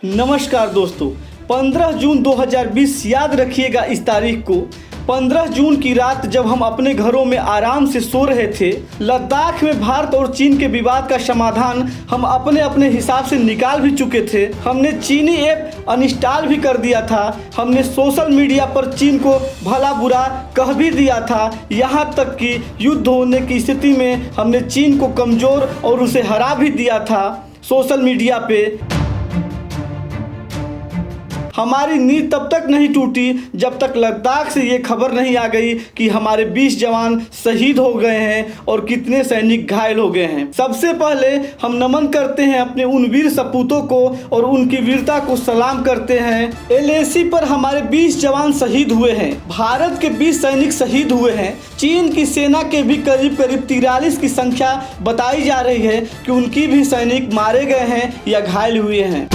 नमस्कार दोस्तों, 15 जून 2020 याद रखिएगा इस तारीख को। 15 जून की रात जब हम अपने घरों में आराम से सो रहे थे, लद्दाख में भारत और चीन के विवाद का समाधान हम अपने अपने हिसाब से निकाल भी चुके थे। हमने चीनी ऐप अनइंस्टॉल भी कर दिया था। हमने सोशल मीडिया पर चीन को भला बुरा कह भी दिया था। यहाँ तक कि युद्ध होने की स्थिति में हमने चीन को कमज़ोर और उसे हरा भी दिया था सोशल मीडिया पे। हमारी नींद तब तक नहीं टूटी जब तक लद्दाख से ये खबर नहीं आ गई कि हमारे 20 जवान शहीद हो गए हैं और कितने सैनिक घायल हो गए हैं। सबसे पहले हम नमन करते हैं अपने उन वीर सपूतों को और उनकी वीरता को सलाम करते हैं। LAC पर हमारे 20 जवान शहीद हुए हैं। भारत के 20 सैनिक शहीद हुए हैं। चीन की सेना के भी करीब 43 की संख्या बताई जा रही है कि उनकी भी सैनिक मारे गए हैं या घायल हुए हैं।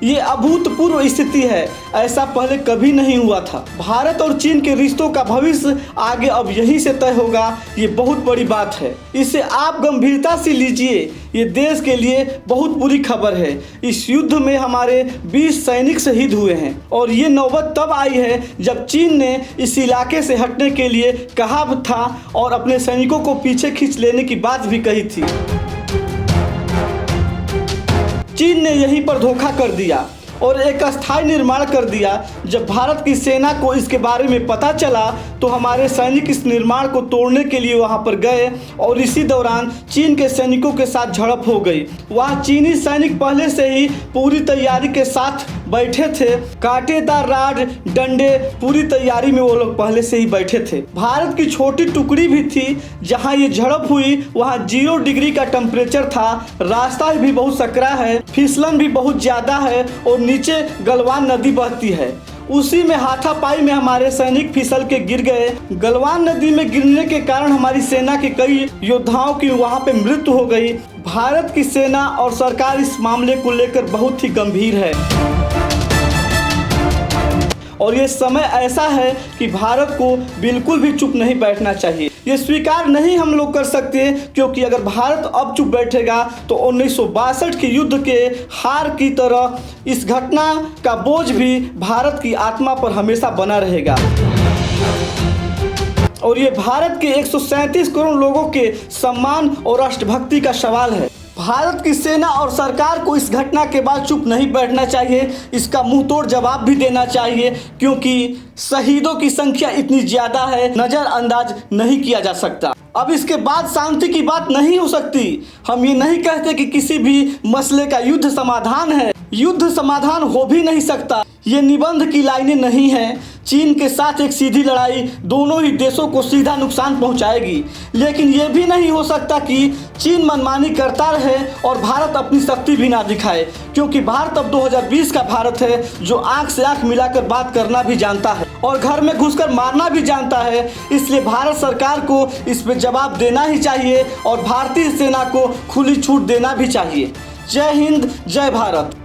ये अभूतपूर्व स्थिति है, ऐसा पहले कभी नहीं हुआ था। भारत और चीन के रिश्तों का भविष्य आगे अब यहीं से तय होगा। ये बहुत बड़ी बात है, इसे आप गंभीरता से लीजिए। ये देश के लिए बहुत बुरी खबर है। इस युद्ध में हमारे 20 सैनिक शहीद हुए हैं और ये नौबत तब आई है जब चीन ने इस इलाके से हटने के लिए कहा था और अपने सैनिकों को पीछे खींच लेने की बात भी कही थी। चीन ने यहीं पर धोखा कर दिया और एक अस्थायी निर्माण कर दिया। जब भारत की सेना को इसके बारे में पता चला तो हमारे सैनिक इस निर्माण को तोड़ने के लिए वहां पर गए और इसी दौरान चीन के सैनिकों के साथ झड़प हो गई। वहां चीनी सैनिक पहले से ही पूरी तैयारी के साथ बैठे थे। कांटेदार राड, डंडे, पूरी तैयारी में वो लोग पहले से ही बैठे थे। भारत की छोटी टुकड़ी भी थी। जहां ये झड़प हुई वहां 0 डिग्री का टेम्परेचर था। रास्ता भी बहुत सकरा है, फिसलन भी बहुत ज़्यादा है और नीचे गलवान नदी बहती है। उसी में हाथापाई में हमारे सैनिक फिसल के गिर गए। गलवान नदी में गिरने के कारण हमारी सेना के कई योद्धाओं की वहां पे मृत्यु हो गई। भारत की सेना और सरकार इस मामले को लेकर बहुत ही गंभीर है और ये समय ऐसा है कि भारत को बिल्कुल भी चुप नहीं बैठना चाहिए। ये स्वीकार नहीं हम लोग कर सकते, क्योंकि अगर भारत अब चुप बैठेगा तो 1962 के युद्ध के हार की तरह इस घटना का बोझ भी भारत की आत्मा पर हमेशा बना रहेगा और ये भारत के 137 करोड़ लोगों के सम्मान और राष्ट्रभक्ति का सवाल है। भारत की सेना और सरकार को इस घटना के बाद चुप नहीं बैठना चाहिए, इसका मुंहतोड़ जवाब भी देना चाहिए, क्योंकि शहीदों की संख्या इतनी ज़्यादा है, नज़रअंदाज नहीं किया जा सकता। अब इसके बाद शांति की बात नहीं हो सकती। हम ये नहीं कहते कि किसी भी मसले का युद्ध समाधान है, युद्ध समाधान हो भी नहीं सकता। ये निबंध की लाइनें नहीं हैं। चीन के साथ एक सीधी लड़ाई दोनों ही देशों को सीधा नुकसान पहुंचाएगी, लेकिन ये भी नहीं हो सकता कि चीन मनमानी करता रहे और भारत अपनी शक्ति भी ना दिखाए, क्योंकि भारत अब 2020 का भारत है जो आंख से आंख मिलाकर बात करना भी जानता है और घर में घुसकर मारना भी जानता है। इसलिए भारत सरकार को इस पर जवाब देना ही चाहिए और भारतीय सेना को खुली छूट देना भी चाहिए। जय हिंद, जय भारत।